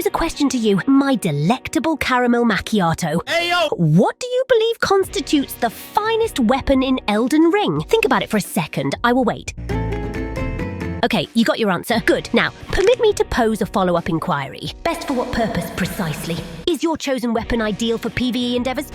pose a question to you, my delectable caramel macchiato. Ayo! What do you believe constitutes the finest weapon in Elden Ring? Think about it for a second. I will wait. Okay, you got your answer. Good. Now, permit me to pose a follow-up inquiry. Best for what purpose, precisely? Is your chosen weapon ideal for PvE endeavors?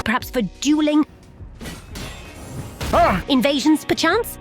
Perhaps for dueling? Invasions, perchance?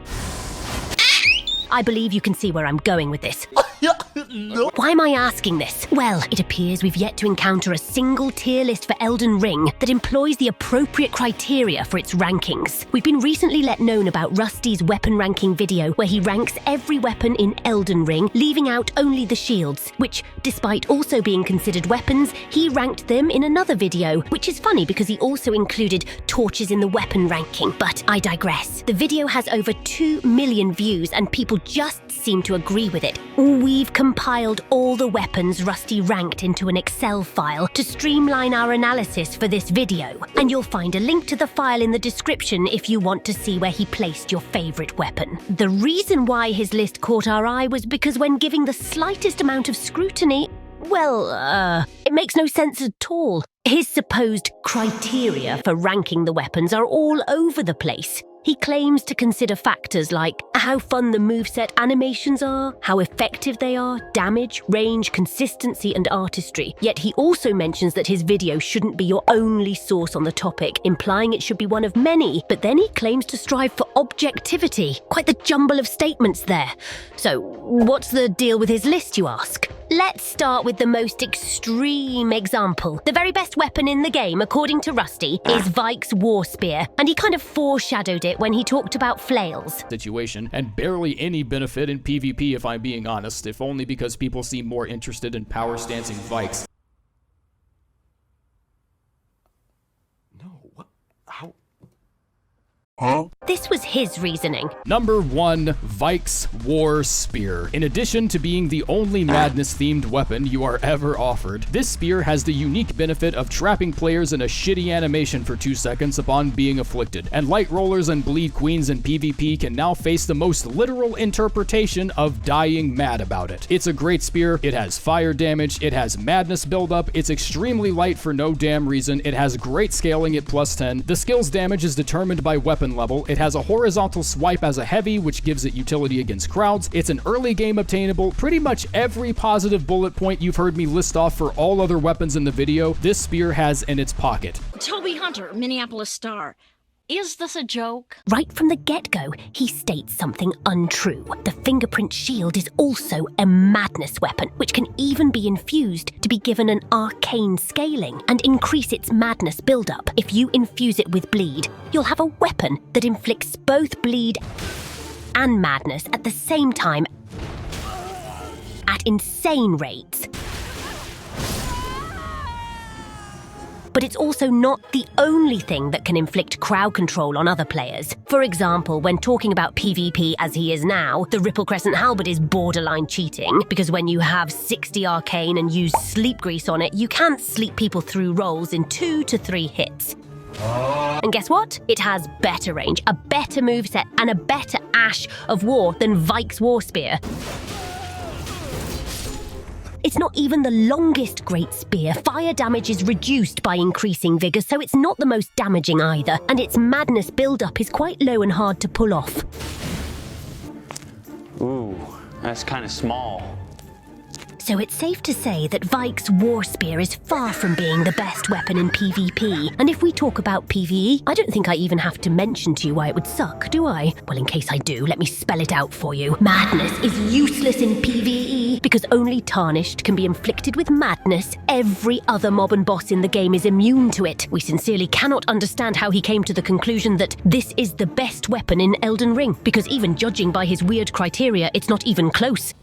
I believe you can see where I'm going with this. No. Why am I asking this? Well, it appears we've yet to encounter a single tier list for Elden Ring that employs the appropriate criteria for its rankings. We've been recently let known about Rusty's weapon ranking video, where he ranks every weapon in Elden Ring, leaving out only the shields, which, despite also being considered weapons, he ranked them in another video, which is funny because he also included torches in the weapon ranking. But I digress. The video has over 2 million views and people just seem to agree with it. We've compiled all the weapons Rusty ranked into an Excel file to streamline our analysis for this video, and you'll find a link to the file in the description if you want to see where he placed your favorite weapon. The reason why his list caught our eye was because when giving the slightest amount of scrutiny, well, it makes no sense at all. His supposed criteria for ranking the weapons are all over the place. He claims to consider factors like how fun the moveset animations are, how effective they are, damage, range, consistency, and artistry. Yet he also mentions that his video shouldn't be your only source on the topic, implying it should be one of many, but then he claims to strive for objectivity. Quite the jumble of statements there. So, what's the deal with his list, you ask? Let's start with the most extreme example. The very best weapon in the game, according to Rusty, is Vike's War Spear, and he kind of foreshadowed it when he talked about flails. Situation, and barely any benefit in PvP if I'm being honest, if only because people seem more interested in power stancing Vikes. No, what? How? This was his reasoning. Number 1, Vike's War Spear. In addition to being the only madness-themed weapon you are ever offered, this spear has the unique benefit of trapping players in a shitty animation for 2 seconds upon being afflicted, and light rollers and bleed queens in PvP can now face the most literal interpretation of dying mad about it. It's a great spear, it has fire damage, it has madness buildup, it's extremely light for no damn reason, it has great scaling at +10, the skill's damage is determined by weapon level, it has a horizontal swipe as a heavy, which gives it utility against crowds, it's an early game obtainable, pretty much every positive bullet point you've heard me list off for all other weapons in the video, this spear has in its pocket. Toby Hunter, Minneapolis Star. Is this a joke? Right from the get-go, he states something untrue. The fingerprint shield is also a madness weapon, which can even be infused to be given an arcane scaling and increase its madness buildup. If you infuse it with bleed, you'll have a weapon that inflicts both bleed and madness at the same time at insane rates. But it's also not the only thing that can inflict crowd control on other players. For example, when talking about PvP as he is now, the Ripple Crescent Halberd is borderline cheating, because when you have 60 arcane and use sleep grease on it, you can't sleep people through rolls in 2 to 3 hits. And guess what? It has better range, a better moveset, and a better Ash of War than Vike's War Spear. It's not even the longest great spear. Fire damage is reduced by increasing vigor, so it's not the most damaging either, and its madness buildup is quite low and hard to pull off. Ooh, that's kind of small. So it's safe to say that Vike's War Spear is far from being the best weapon in PvP. And if we talk about PvE, I don't think I even have to mention to you why it would suck, do I? Well, in case I do, let me spell it out for you. Madness is useless in PvE because only Tarnished can be inflicted with madness. Every other mob and boss in the game is immune to it. We sincerely cannot understand how he came to the conclusion that this is the best weapon in Elden Ring, because even judging by his weird criteria, it's not even close.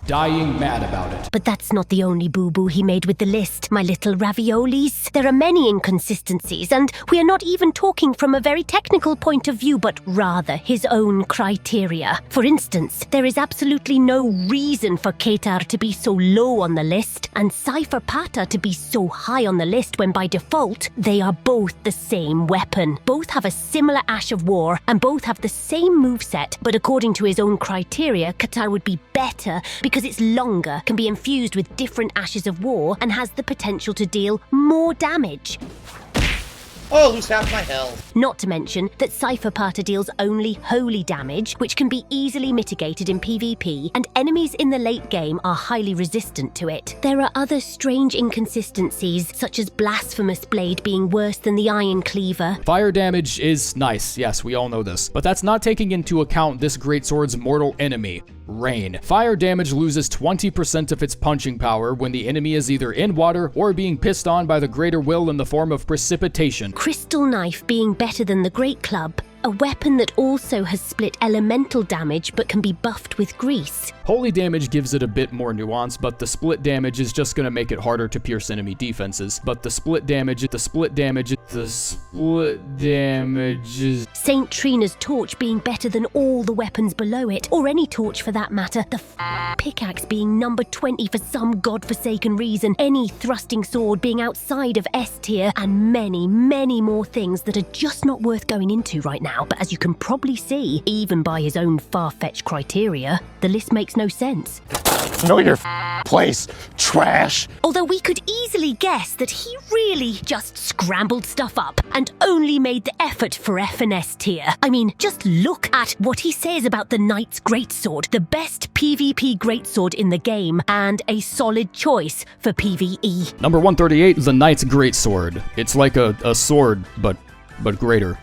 dying mad about it. But that's not the only boo-boo he made with the list, my little raviolis. There are many inconsistencies, and we are not even talking from a very technical point of view, but rather his own criteria. For instance, there is absolutely no reason for Ketar to be so low on the list, and Cypher Pata to be so high on the list when by default, they are both the same weapon. Both have a similar Ash of War, and both have the same moveset, but according to his own criteria, Ketar would be better because it's longer, can be infused with different Ashes of War, and has the potential to deal more damage. Oh, lose half my health. Not to mention that Cypher Pata deals only holy damage, which can be easily mitigated in PvP, and enemies in the late game are highly resistant to it. There are other strange inconsistencies, such as Blasphemous Blade being worse than the Iron Cleaver. Fire damage is nice, yes, we all know this. But that's not taking into account this greatsword's mortal enemy, Rain. Fire damage loses 20% of its punching power when the enemy is either in water or being pissed on by the greater will in the form of precipitation. Crystal Knife being better than the Great Club, a weapon that also has split elemental damage but can be buffed with grease. Holy damage gives it a bit more nuance, but the split damage is just gonna make it harder to pierce enemy defenses. But the split damage is... Saint Trina's torch being better than all the weapons below it, or any torch for that matter. The pickaxe being number 20 for some godforsaken reason, any thrusting sword being outside of S tier, and many, many more things that are just not worth going into right now. But as you can probably see, even by his own far-fetched criteria, the list makes no sense. Know your place, trash. Although we could easily guess that he really just scrambled stuff up and only made the effort for F and S tier. I mean, just look at what he says about the Knight's Greatsword, the best PvP greatsword in the game, and a solid choice for PvE. Number 138, the Knight's Greatsword. It's like a sword, but greater.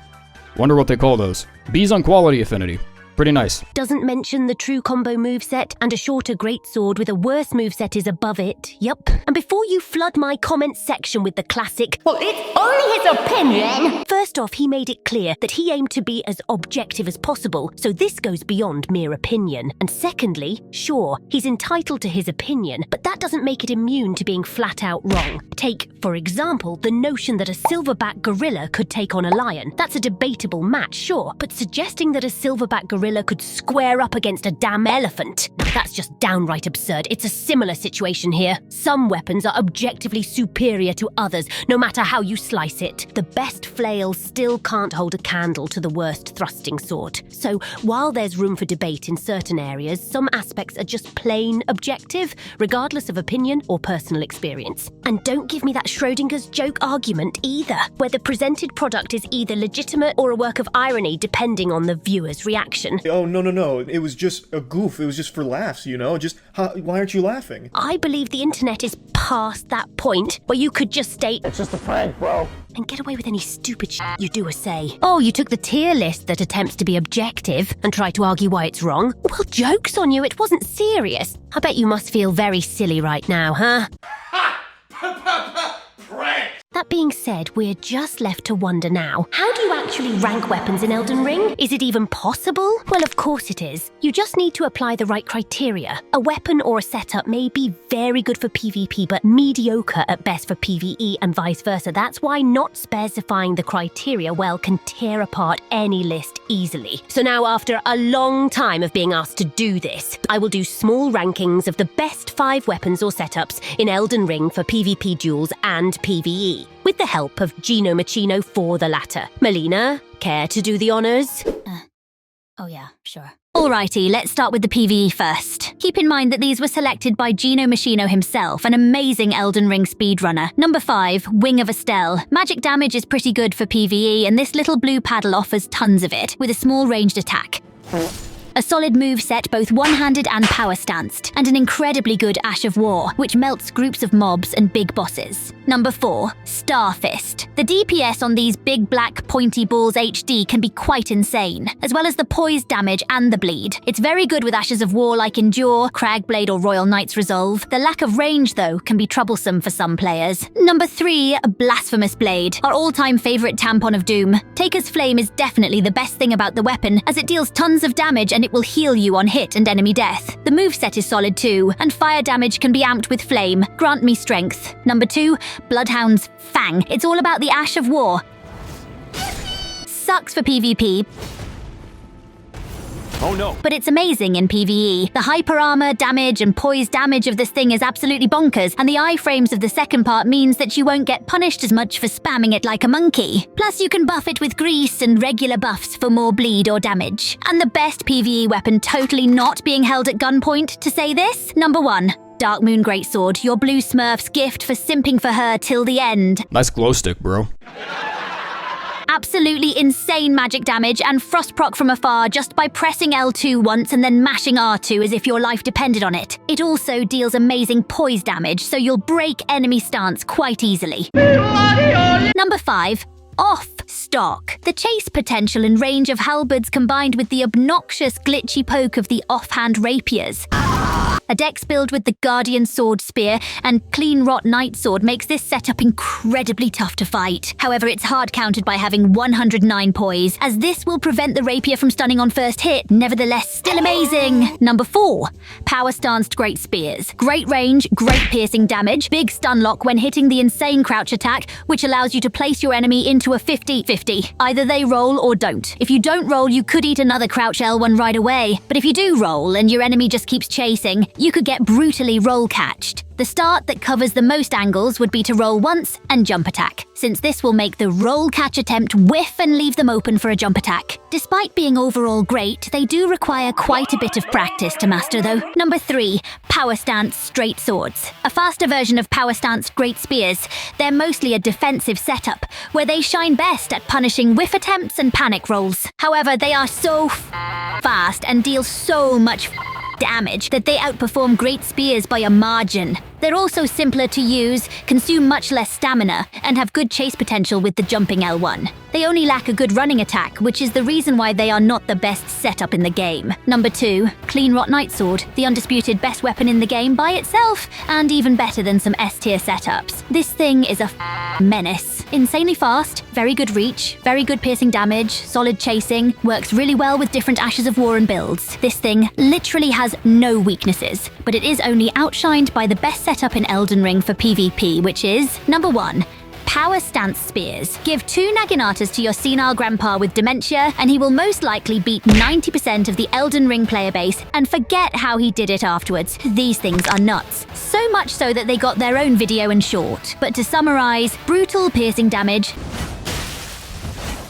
Wonder what they call those. B's on quality affinity. Pretty nice. Doesn't mention the true combo moveset, and a shorter greatsword with a worse moveset is above it. Yup. And before you flood my comments section with the classic, well, it's only his opinion. First off, he made it clear that he aimed to be as objective as possible, so this goes beyond mere opinion. And secondly, sure, he's entitled to his opinion, but that doesn't make it immune to being flat out wrong. Take, for example, the notion that a silverback gorilla could take on a lion. That's a debatable match, sure, but suggesting that a silverback gorilla could square up against a damn elephant. Now, that's just downright absurd. It's a similar situation here. Some weapons are objectively superior to others, no matter how you slice it. The best flail still can't hold a candle to the worst thrusting sword. So, while there's room for debate in certain areas, some aspects are just plain objective, regardless of opinion or personal experience. And don't give me that Schrödinger's joke argument either, where the presented product is either legitimate or a work of irony, depending on the viewer's reaction. Oh, no. It was just a goof. It was just for laughs, you know? Just, why aren't you laughing? I believe the internet is past that point where you could just state, It's just a prank, bro. and get away with any stupid you do or say. Oh, you took the tier list that attempts to be objective and try to argue why it's wrong? Well, joke's on you, it wasn't serious. I bet you must feel very silly right now, huh? Prank. That being said, we're just left to wonder now, how do you actually rank weapons in Elden Ring? Is it even possible? Well, of course it is. You just need to apply the right criteria. A weapon or a setup may be very good for PvP, but mediocre at best for PvE and vice versa. That's why not specifying the criteria well can tear apart any list easily. So now, after a long time of being asked to do this, I will do small rankings of the best 5 weapons or setups in Elden Ring for PvP duels and PvE, with the help of Gino Machino for the latter. Melina, care to do the honours? Oh yeah, sure. Alrighty, let's start with the PvE first. Keep in mind that these were selected by Gino Machino himself, an amazing Elden Ring speedrunner. Number 5, Wing of Estelle. Magic damage is pretty good for PvE, and this little blue paddle offers tons of it, with a small ranged attack. A solid moveset, both one-handed and power-stanced, and an incredibly good Ash of War, which melts groups of mobs and big bosses. Number 4, Starfist. The DPS on these big black pointy balls HD can be quite insane, as well as the poise damage and the bleed. It's very good with Ashes of War like Endure, Cragblade or Royal Knight's Resolve. The lack of range, though, can be troublesome for some players. Number 3, Blasphemous Blade, our all-time favourite tampon of doom. Taker's Flame is definitely the best thing about the weapon, as it deals tons of damage and it will heal you on hit and enemy death. The moveset is solid too, and fire damage can be amped with flame. Grant me strength. Number 2, Bloodhound's Fang. It's all about the Ash of War. Sucks for PvP. Oh no. But it's amazing in PvE. The hyper armor, damage, and poise damage of this thing is absolutely bonkers, and the iframes of the second part means that you won't get punished as much for spamming it like a monkey. Plus, you can buff it with grease and regular buffs for more bleed or damage. And the best PvE weapon totally not being held at gunpoint to say this? Number 1. Darkmoon Greatsword, your blue smurf's gift for simping for her till the end. Nice glow stick, bro. Absolutely insane magic damage and frost proc from afar just by pressing L2 once and then mashing R2 as if your life depended on it. It also deals amazing poise damage, so you'll break enemy stance quite easily. Number 5. Off stock. The chase potential and range of halberds combined with the obnoxious glitchy poke of the offhand rapiers. A dex build with the Guardian Sword Spear and Clean Rot Knight Sword makes this setup incredibly tough to fight. However, it's hard countered by having 109 poise, as this will prevent the rapier from stunning on first hit. Nevertheless, still amazing. Number 4. Power Stanced Great Spears. Great range, great piercing damage, big stun lock when hitting the insane crouch attack, which allows you to place your enemy into a 50-50. Either they roll or don't. If you don't roll, you could eat another crouch L1 right away. But if you do roll and your enemy just keeps chasing, you could get brutally roll catched. The start that covers the most angles would be to roll once and jump attack, since this will make the roll catch attempt whiff and leave them open for a jump attack. Despite being overall great, they do require quite a bit of practice to master though. Number 3, Power Stance Straight Swords. A faster version of Power Stance Great Spears. They're mostly a defensive setup, where they shine best at punishing whiff attempts and panic rolls. However, they are so fast and deal so much damage that they outperform Great Spears by a margin. They're also simpler to use, consume much less stamina, and have good chase potential with the jumping L1. They only lack a good running attack, which is the reason why they are not the best setup in the game. Number 2, Clean Rot Knight Sword, the undisputed best weapon in the game by itself, and even better than some S-tier setups. This thing is a menace. Insanely fast, very good reach, very good piercing damage, solid chasing, works really well with different Ashes of War and builds. This thing literally has no weaknesses, but it is only outshined by the best setup in Elden Ring for PvP, which is number 1. Power Stance Spears. Give 2 Naginatas to your senile grandpa with dementia, and he will most likely beat 90% of the Elden Ring player base and forget how he did it afterwards. These things are nuts. So much so that they got their own video and short. But to summarize, brutal piercing damage,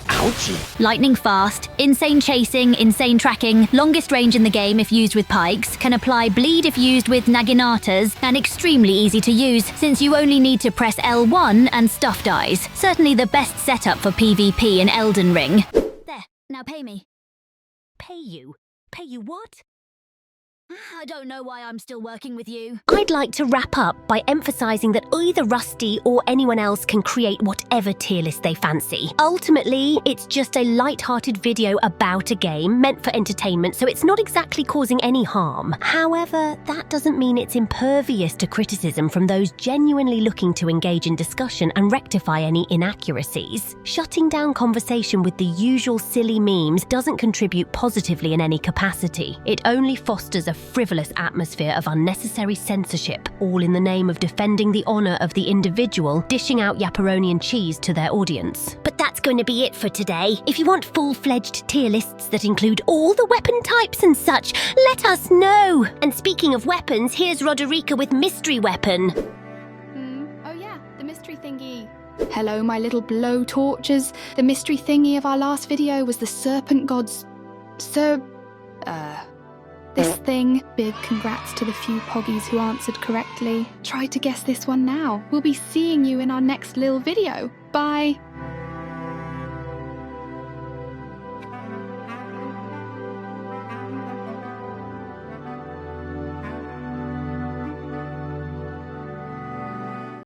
Ouchie. lightning fast, insane chasing, insane tracking, longest range in the game if used with pikes, can apply bleed if used with Naginatas, and extremely easy to use since you only need to press L1 and stuff dies. Certainly the best setup for PvP in Elden Ring. There, now pay me. Pay you? Pay you what? I don't know why I'm still working with you. I'd like to wrap up by emphasising that either Rusty or anyone else can create whatever tier list they fancy. Ultimately, it's just a light-hearted video about a game meant for entertainment, so it's not exactly causing any harm. However, that doesn't mean it's impervious to criticism from those genuinely looking to engage in discussion and rectify any inaccuracies. Shutting down conversation with the usual silly memes doesn't contribute positively in any capacity. It only fosters a frivolous atmosphere of unnecessary censorship, all in the name of defending the honour of the individual dishing out Yaperonian cheese to their audience. But that's going to be it for today. If you want full-fledged tier lists that include all the weapon types and such, let us know. And speaking of weapons, here's Roderica with Mystery Weapon. Oh yeah, the mystery thingy. Hello, my little blow torches. The mystery thingy of our last video was the Serpent God's... This thing. Big congrats to the few poggies who answered correctly. Try to guess this one now. We'll be seeing you in our next little video. Bye!